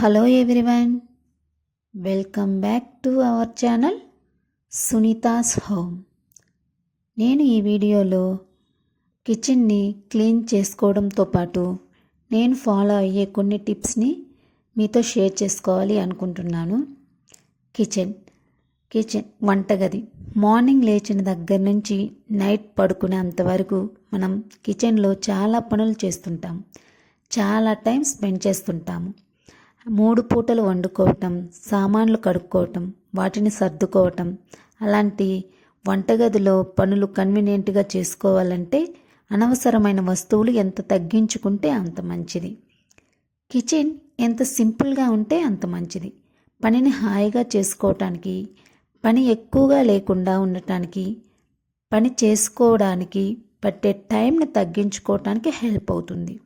Hello everyone, welcome back to our channel Sunita's home. నేను ఈ వీడియోలో కిచెన్ని క్లీన్ చేసుకోవడంతో పాటు నేను ఫాలో అయ్యే కొన్ని టిప్స్ని మీతో షేర్ చేసుకోవాలి అనుకుంటున్నాను. కిచెన్ వంటగది మార్నింగ్ లేచిన దగ్గర నుంచి నైట్ పడుకునేంత వరకు మనం కిచెన్లో చాలా పనులు చేస్తుంటాం, చాలా టైం స్పెండ్ చేస్తుంటాము. 3 పూటలు వండుకోవటం, సామాన్లు కడుక్కోవటం, వాటిని సర్దుకోవటం, అలాంటి వంటగదిలో పనులు కన్వీనియంట్గా చేసుకోవాలంటే అనవసరమైన వస్తువులు ఎంత తగ్గించుకుంటే అంత మంచిది. కిచెన్ ఎంత సింపుల్గా ఉంటే అంత మంచిది. పనిని హాయిగా చేసుకోవటానికి, పని ఎక్కువగా లేకుండా ఉండటానికి, పని చేసుకోవడానికి పట్టే టైంని తగ్గించుకోవటానికి హెల్ప్ అవుతుంది.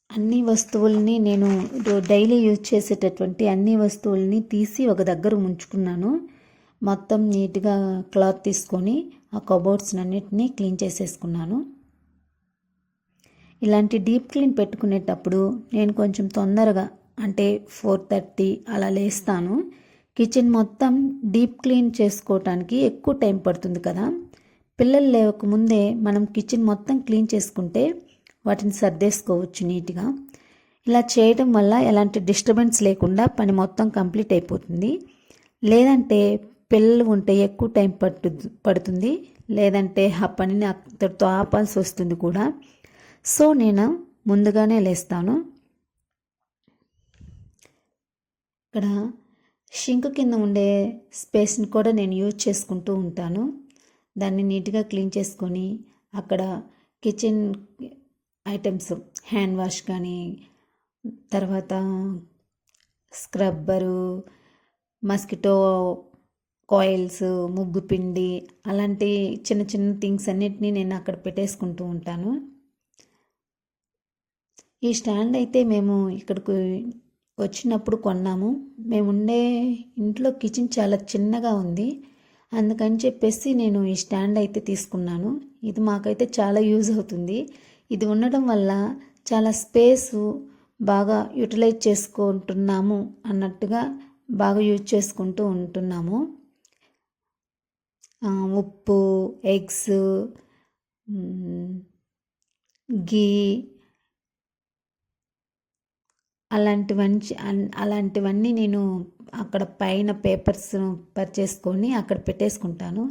అన్ని వస్తువుల్ని నేను డైలీ యూజ్ చేసేటటువంటి అన్ని వస్తువుల్ని తీసి ఒక దగ్గర ఉంచుకున్నాను. మొత్తం నీట్గా క్లాత్ తీసుకొని ఆ కబోర్డ్స్ అన్నిటినీ క్లీన్ చేసేసుకున్నాను. ఇలాంటి డీప్ క్లీన్ పెట్టుకునేటప్పుడు నేను కొంచెం తొందరగా అంటే 4:30 అలా లేస్తాను. కిచెన్ మొత్తం డీప్ క్లీన్ చేసుకోవటానికి ఎక్కువ టైం పడుతుంది కదా. పిల్లలు లేవకముందే మనం కిచెన్ మొత్తం క్లీన్ చేసుకుంటే వాటిని సర్దేసుకోవచ్చు నీట్గా. ఇలా చేయడం వల్ల ఎలాంటి డిస్టర్బెన్స్ లేకుండా పని మొత్తం కంప్లీట్ అయిపోతుంది. లేదంటే పిల్లలు ఉంటే ఎక్కువ టైం పడుతుంది, లేదంటే ఆ పనిని అక్కడితో ఆపాల్సి వస్తుంది కూడా. సో నేను ముందుగానే లేస్తాను. ఇక్కడ షింక్ కింద ఉండే స్పేస్ని కూడా నేను యూజ్ చేసుకుంటూ ఉంటాను. దాన్ని నీట్గా క్లీన్ చేసుకొని అక్కడ కిచెన్ ఐటమ్స్, హ్యాండ్ వాష్ కానీ, తర్వాత స్క్రబ్బరు, మస్కిటో కాయిల్స్, ముగ్గు పిండి, అలాంటి చిన్న చిన్న థింగ్స్ అన్నిటినీ నేను అక్కడ పెట్టేసుకుంటూ ఉంటాను. ఈ స్టాండ్ అయితే మేము ఇక్కడికి వచ్చినప్పుడు కొన్నాము. మేముండే ఇంట్లో కిచెన్ చాలా చిన్నగా ఉంది, అందుకని చెప్పేసి నేను ఈ స్టాండ్ అయితే తీసుకున్నాను. ఇది మాకైతే చాలా యూజ్ అవుతుంది. ఇది ఉండడం వల్ల చాలా స్పేసు బాగా యూటిలైజ్ చేసుకుంటున్నాము అన్నట్టుగా బాగా యూజ్ చేసుకుంటూ ఉంటున్నాము. ఉప్పు, ఎగ్స్, గీ అలాంటివన్నీ నేను అక్కడ పైన పేపర్స్ పరిచేసుకొని అక్కడ పెట్టేసుకుంటాను.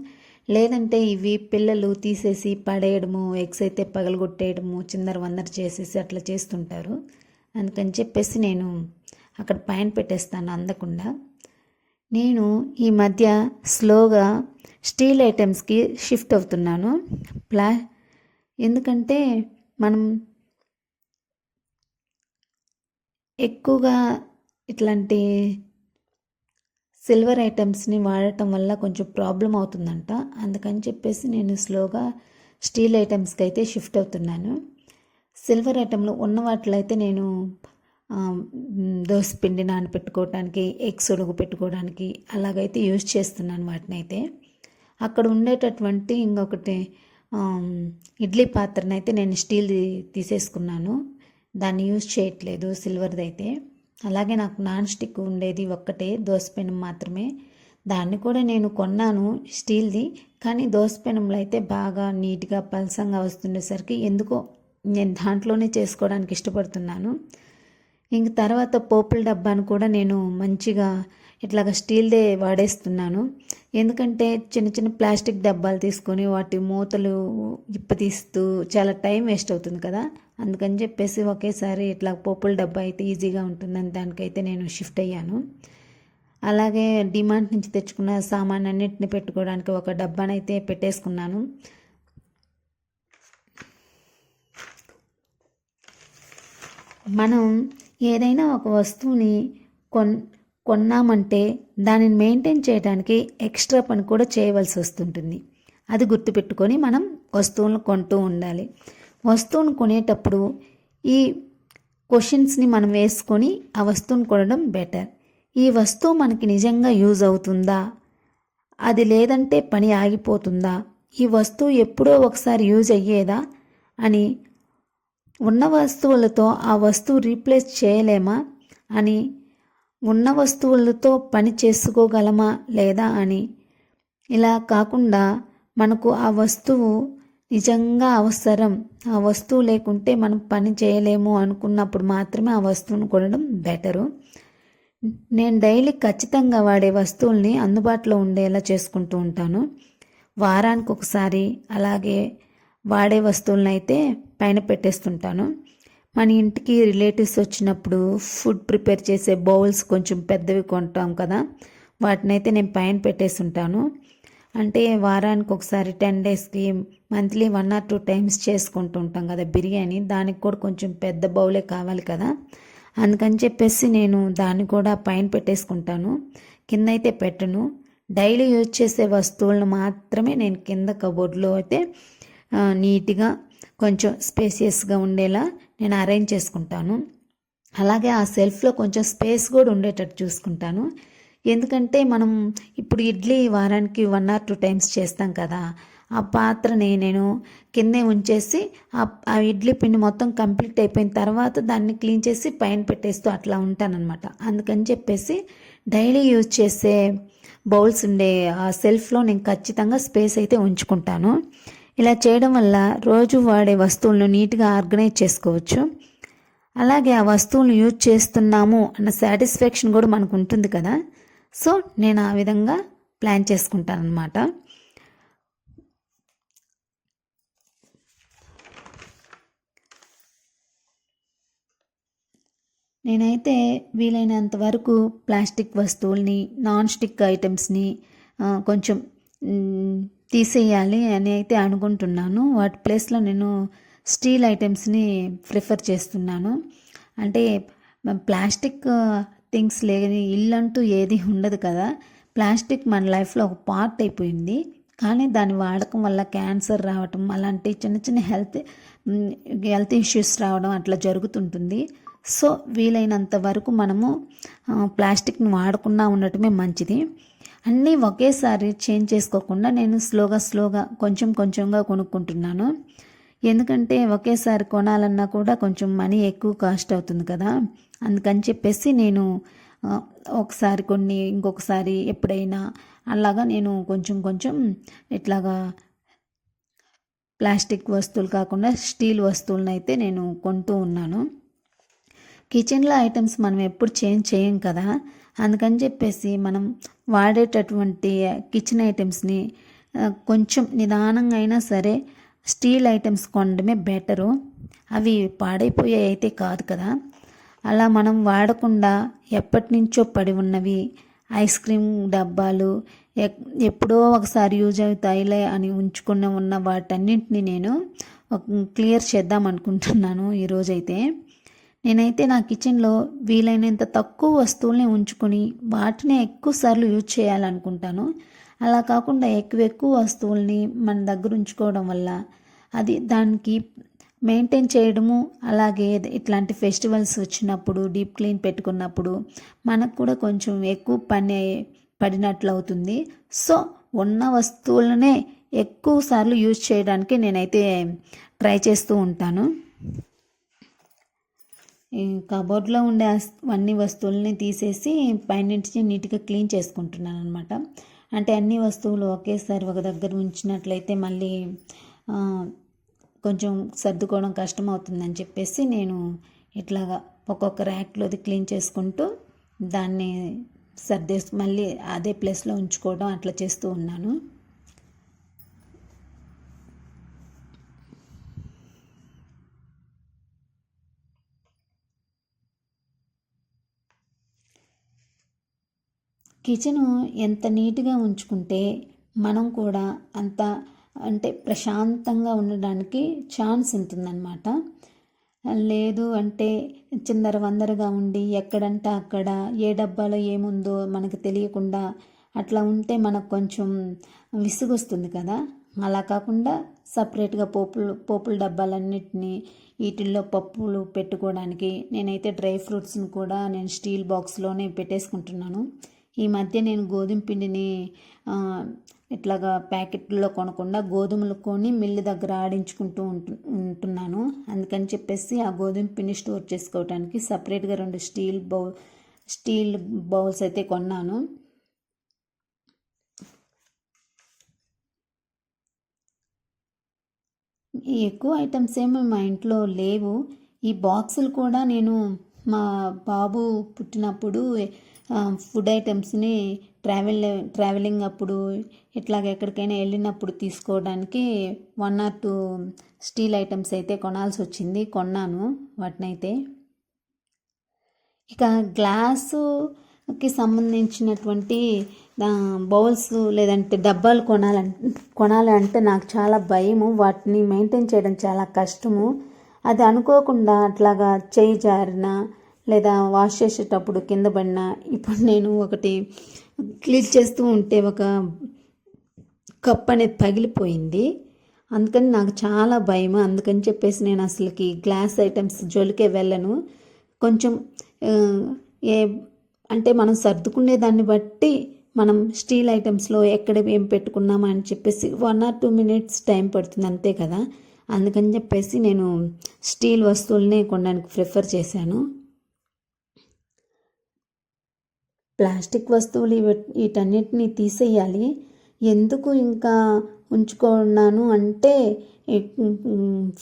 లేదంటే ఇవి పిల్లలు తీసేసి పడేయడము, ఎగ్స్ అయితే పగలగొట్టేయడము, చిందరవందర చేసేసి అట్లా చేస్తుంటారు. అందుకని చెప్పేసి నేను అక్కడ పైన పెట్టేస్తాను అందకుండా. నేను ఈ మధ్య స్లోగా స్టీల్ ఐటమ్స్కి షిఫ్ట్ అవుతున్నాను. ఎందుకంటే మనం ఎక్కువగా ఇట్లాంటి సిల్వర్ ఐటమ్స్ని వాడటం వల్ల కొంచెం ప్రాబ్లం అవుతుందంట. అందుకని చెప్పేసి నేను స్లోగా స్టీల్ ఐటమ్స్కి అయితే షిఫ్ట్ అవుతున్నాను. సిల్వర్ ఐటెంలో ఉన్న వాటిలో అయితే నేను దోశ పిండి నానపెట్టుకోవడానికి, ఎగ్స్ ఉడుగు పెట్టుకోవడానికి అలాగైతే యూజ్ చేస్తున్నాను వాటిని అయితే. అక్కడ ఉండేటటువంటి ఇంకొకటి ఇడ్లీ పాత్రను అయితే నేను స్టీల్ది తీసేసుకున్నాను, దాన్ని యూజ్ చేయట్లేదు సిల్వర్ది అయితే. అలాగే నాకు నాన్ స్టిక్ ఉండేది ఒక్కటే దోసపెనం మాత్రమే, దాన్ని కూడా నేను కొన్నాను స్టీల్ది. కానీ దోసపెనంలో అయితే బాగా నీట్గా పలసంగా వస్తుండేసరికి ఎందుకో నేను దాంట్లోనే చేసుకోవడానికి ఇష్టపడుతున్నాను. ఇంక తర్వాత పోపుల డబ్బాను కూడా నేను మంచిగా ఇట్లాగా స్టీల్దే వాడేస్తున్నాను. ఎందుకంటే చిన్న చిన్న ప్లాస్టిక్ డబ్బాలు తీసుకొని వాటి మూతలు ఇప్పతీస్తూ చాలా టైం వేస్ట్ అవుతుంది కదా. అందుకని చెప్పేసి ఒకేసారి ఇట్లా పోపుల డబ్బా అయితే ఈజీగా ఉంటుందని దానికైతే నేను షిఫ్ట్ అయ్యాను. అలాగే డిమార్ట్ నుంచి తెచ్చుకున్న సామాన్ అన్నింటిని పెట్టుకోవడానికి ఒక డబ్బానైతే పెట్టేసుకున్నాను. మనం ఏదైనా ఒక వస్తువుని కొన్నామంటే దానిని మెయింటైన్ చేయడానికి ఎక్స్ట్రా పని కూడా చేయవలసి వస్తుంటుంది. అది గుర్తుపెట్టుకొని మనం వస్తువులను కొంటూ ఉండాలి. వస్తువును కొనేటప్పుడు ఈ క్వశ్చన్స్ని మనం వేసుకొని ఆ వస్తువును కొనడం బెటర్. ఈ వస్తువు మనకి నిజంగా యూజ్ అవుతుందా, అది లేదంటే పని ఆగిపోతుందా, ఈ వస్తువు ఎప్పుడో ఒకసారి యూజ్ అయ్యేదా అని, ఉన్న వస్తువులతో ఆ వస్తువు రీప్లేస్ చేయలేమా అని, ఉన్న వస్తువులతో పని చేసుకోగలమా లేదా అని, ఇలా కాకుండా మనకు ఆ వస్తువు నిజంగా అవసరం, ఆ వస్తువు లేకుంటే మనం పని చేయలేము అనుకున్నప్పుడు మాత్రమే ఆ వస్తువును కొనడం బెటరు. నేను డైలీ ఖచ్చితంగా వాడే వస్తువుల్ని అందుబాటులో ఉండేలా చేసుకుంటూ ఉంటాను. వారానికి ఒకసారి అలాగే వాడే వస్తువులను అయితే పైన పెట్టేస్తుంటాను. మన ఇంటికి రిలేటివ్స్ వచ్చినప్పుడు ఫుడ్ ప్రిపేర్ చేసే బౌల్స్ కొంచెం పెద్దవి కొంటాం కదా, వాటినైతే నేను పైన పెట్టేస్తుంటాను. అంటే వారానికి ఒకసారి 10 డేస్కి మంత్లీ 1 or 2 టైమ్స్ చేసుకుంటూ ఉంటాం కదా బిర్యానీ, దానికి కూడా కొంచెం పెద్ద బౌలే కావాలి కదా, అందుకని చెప్పేసి నేను దాన్ని కూడా పైన పెట్టేసుకుంటాను, కింద అయితే పెట్టను. డైలీ యూజ్ చేసే వస్తువులను మాత్రమే నేను కింద కబోర్డ్లో అయితే నీట్గా కొంచెం స్పేసియస్గా ఉండేలా నేను అరేంజ్ చేసుకుంటాను. అలాగే ఆ సెల్ఫ్లో కొంచెం స్పేస్ కూడా ఉండేటట్టు చూసుకుంటాను. ఎందుకంటే మనం ఇప్పుడు ఇడ్లీ వారానికి 1 or 2 టైమ్స్ చేస్తాం కదా, ఆ పాత్రని నేను కిందే ఉంచేసి ఆ ఇడ్లీ పిండి మొత్తం కంప్లీట్ అయిపోయిన తర్వాత దాన్ని క్లీన్ చేసి పైన పెట్టేస్తూ అట్లా ఉంటానన్నమాట. అందుకని చెప్పేసి డైలీ యూజ్ చేసే బౌల్స్ ఉండే ఆ సెల్ఫ్లో నేను ఖచ్చితంగా స్పేస్ అయితే ఉంచుకుంటాను. ఇలా చేయడం వల్ల రోజు వాడే వస్తువులను నీట్గా ఆర్గనైజ్ చేసుకోవచ్చు. అలాగే ఆ వస్తువులను యూజ్ చేస్తున్నాము అన్న సాటిస్ఫాక్షన్ కూడా మనకు ఉంటుంది కదా. సో నేను ఆ విధంగా ప్లాన్ చేసుకుంటాను అన్నమాట. నేనైతే వీలైనంత వరకు ప్లాస్టిక్ వస్తువుల్ని, నాన్ స్టిక్ ఐటమ్స్ని కొంచెం తీసేయాలి అని అయితే అనుకుంటున్నాను. వాటి ప్లేస్లో నేను స్టీల్ ఐటమ్స్ని ప్రిఫర్ చేస్తున్నాను. అంటే ప్లాస్టిక్ థింగ్స్ లేని ఇల్లంటూ ఏది ఉండదు కదా. ప్లాస్టిక్ మన లైఫ్లో ఒక పార్ట్ అయిపోయింది. కానీ దాని వాడకం వల్ల క్యాన్సర్ రావటం, అలాంటి చిన్న చిన్న హెల్త్ ఇష్యూస్ రావడం అట్లా జరుగుతుంటుంది. సో వీలైనంత వరకు మనము ప్లాస్టిక్ని వాడకుండా ఉండటమే మంచిది. అన్నీ ఒకేసారి చేంజ్ చేసుకోకుండా నేను స్లోగా కొంచెం కొంచెంగా కొనుక్కుంటున్నాను. ఎందుకంటే ఒకేసారి కొనాలన్నా కూడా కొంచెం మనీ ఎక్కువ కాస్ట్ అవుతుంది కదా, అందుకని చెప్పేసి నేను ఒకసారి కొన్ని, ఇంకొకసారి ఎప్పుడైనా అలాగా నేను కొంచెం ఇట్లాగా ప్లాస్టిక్ వస్తువులు కాకుండా స్టీల్ వస్తువులను అయితే నేను కొంటూ ఉన్నాను. కిచెన్లో ఐటమ్స్ మనం ఎప్పుడు చేంజ్ చేయం కదా, అందుకని చెప్పేసి మనం వాడేటటువంటి కిచెన్ ఐటమ్స్ని కొంచెం నిదానంగా అయినా సరే స్టీల్ ఐటమ్స్ కొనడమే బెటరు. అవి పాడైపోయాయి అయితే కాదు కదా. అలా మనం వాడకుండా ఎప్పటి నుంచో పడి ఉన్నవి ఐస్ క్రీమ్ డబ్బాలు, ఎప్పుడో ఒకసారి యూజ్ అవుతాయిలే అని ఉన్న వాటన్నింటినీ నేను క్లియర్ చేద్దాం అనుకుంటున్నాను ఈరోజైతే. నేనైతే నా కిచెన్లో వీలైనంత తక్కువ వస్తువుల్ని ఉంచుకొని వాటిని ఎక్కువ సార్లు యూజ్ చేయాలనుకుంటాను. అలా కాకుండా ఎక్కువ వస్తువుల్ని మన దగ్గర ఉంచుకోవడం వల్ల అది దానికి మెయింటైన్ చేయడము, అలాగే ఇట్లాంటి ఫెస్టివల్స్ వచ్చినప్పుడు డీప్ క్లీన్ పెట్టుకున్నప్పుడు మనకు కూడా కొంచెం ఎక్కువ పని పడినట్లు అవుతుంది. సో ఉన్న వస్తువులనే ఎక్కువ సార్లు యూజ్ చేయడానికి నేనైతే ట్రై చేస్తూ ఉంటాను. కబోర్డ్లో ఉండే అన్ని వస్తువులని తీసేసి పైనుంచి నీట్గా క్లీన్ చేసుకుంటున్నాను అనమాట. అంటే అన్ని వస్తువులు ఒకేసారి ఒక దగ్గర ఉంచినట్లయితే మళ్ళీ కొంచెం సర్దుకోవడం కష్టం అవుతుందని చెప్పేసి నేను ఇట్లాగా ఒక్కొక్క ర్యాక్లోది క్లీన్ చేసుకుంటూ దాన్ని సర్దేసి మళ్ళీ అదే ప్లేస్లో ఉంచుకోవడం అట్లా చేస్తూ ఉన్నాను. కిచెను ఎంత నీట్గా ఉంచుకుంటే మనం కూడా అంత అంటే ప్రశాంతంగా ఉండడానికి ఛాన్స్ ఉంటుందన్నమాట. లేదు అంటే చిందరవందరగా ఉండి ఎక్కడంటే అక్కడ ఏ డబ్బాలో ఏముందో మనకు తెలియకుండా అట్లా ఉంటే మనకు కొంచెం విసుగొస్తుంది కదా. అలా కాకుండా సపరేట్గా పోపుల డబ్బాలన్నిటినీ వీటిల్లో పప్పులు పెట్టుకోవడానికి నేనైతే డ్రై ఫ్రూట్స్ని కూడా నేను స్టీల్ బాక్స్లోనే పెట్టేసుకుంటున్నాను. ఈ మధ్య నేను గోధుమ పిండిని ఇట్లాగా ప్యాకెట్లో కొనకుండా గోధుమలు కొని మిల్లు దగ్గర ఆడించుకుంటూ ఉంటున్నాను. అందుకని చెప్పేసి ఆ గోధుమ పిండి స్టోర్ చేసుకోవడానికి సపరేట్గా 2 స్టీల్ బౌల్స్ అయితే కొన్నాను. ఎక్కువ ఐటమ్స్ ఏమీ మా ఇంట్లో లేవు. ఈ బాక్సులు కూడా నేను మా బాబు పుట్టినప్పుడు ఫుడ్ ఐటమ్స్ని ట్రావెలింగ్ అప్పుడు ఇట్లాగ ఎక్కడికైనా వెళ్ళినప్పుడు తీసుకోవడానికి 1 or 2 స్టీల్ ఐటమ్స్ అయితే కొనాల్సి వచ్చింది. కొన్నాను వాటినైతే. ఇక గ్లాసుకి సంబంధించినటువంటి బౌల్స్ లేదంటే డబ్బాలు కొనాలంటే నాకు చాలా భయము. వాటిని మెయింటైన్ చేయడం చాలా కష్టము. అది అనుకోకుండా అట్లాగా చేయి జారిన లేదా వాష్ చేసేటప్పుడు కింద పడిన, ఇప్పుడు నేను ఒకటి క్లీన్ చేస్తూ ఉంటే ఒక కప్ అనేది పగిలిపోయింది. అందుకని నాకు చాలా భయం. అందుకని చెప్పేసి నేను అసలుకి గ్లాస్ ఐటమ్స్ జోలికే వెళ్ళను. కొంచెం అంటే మనం సర్దుకునే దాన్ని బట్టి మనం స్టీల్ ఐటమ్స్లో ఎక్కడ ఏం పెట్టుకున్నామా అని చెప్పేసి 1 or 2 minutes టైం పడుతుంది, అంతే కదా. అందుకని చెప్పేసి నేను స్టీల్ వస్తువులనే కొనడానికి ప్రిఫర్ చేశాను. ప్లాస్టిక్ వస్తువులు వీటన్నిటిని తీసేయాలి. ఎందుకు ఇంకా ఉంచుకున్నాను అంటే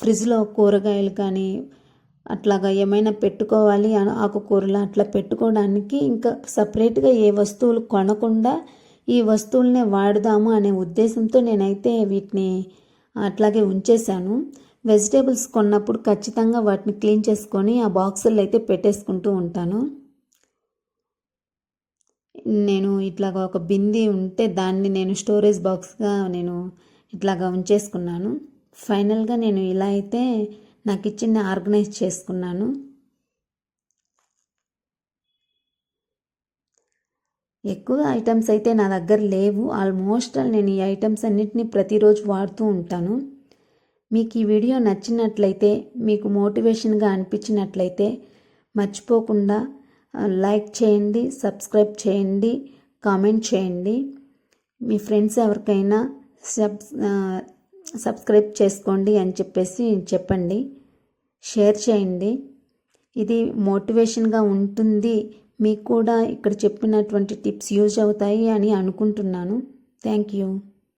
ఫ్రిడ్జ్లో కూరగాయలు కానీ అట్లాగా ఏమైనా పెట్టుకోవాలి, ఆకుకూరలు అట్లా పెట్టుకోవడానికి ఇంకా సపరేట్గా ఏ వస్తువులు కొనకుండా ఈ వస్తువులనే వాడదాము అనే ఉద్దేశంతో నేనైతే వీటిని అట్లాగే ఉంచేశాను. వెజిటేబుల్స్ కొన్నప్పుడు ఖచ్చితంగా వాటిని క్లీన్ చేసుకొని ఆ బాక్సుల్లో అయితే పెట్టేసుకుంటూ ఉంటాను. నేను ఇట్లాగా ఒక బింది ఉంటే దాన్ని నేను స్టోరేజ్ బాక్స్గా నేను ఇట్లాగా ఉంచేసుకున్నాను. ఫైనల్గా నేను ఇలా అయితే నా కిచెన్ని ఆర్గనైజ్ చేసుకున్నాను. ఎక్కువ ఐటమ్స్ అయితే నా దగ్గర లేవు. ఆల్మోస్ట్ నేను ఈ ఐటమ్స్ అన్నిటినీ ప్రతిరోజు వాడుతూ ఉంటాను. మీకు ఈ వీడియో నచ్చినట్లయితే, మీకు మోటివేషన్గా అనిపించినట్లయితే మర్చిపోకుండా లైక్ చేయండి, సబ్స్క్రైబ్ చేయండి, కామెంట్ చేయండి. మీ ఫ్రెండ్స్ ఎవరికైనా సబ్స్క్రైబ్ చేసుకోండి అని చెప్పేసి చెప్పండి, షేర్ చేయండి. ఇది మోటివేషన్గా ఉంటుంది. మీకు కూడా ఇక్కడ చెప్పినటువంటి టిప్స్ యూజ్ అవుతాయి అని అనుకుంటున్నాను. Thank you.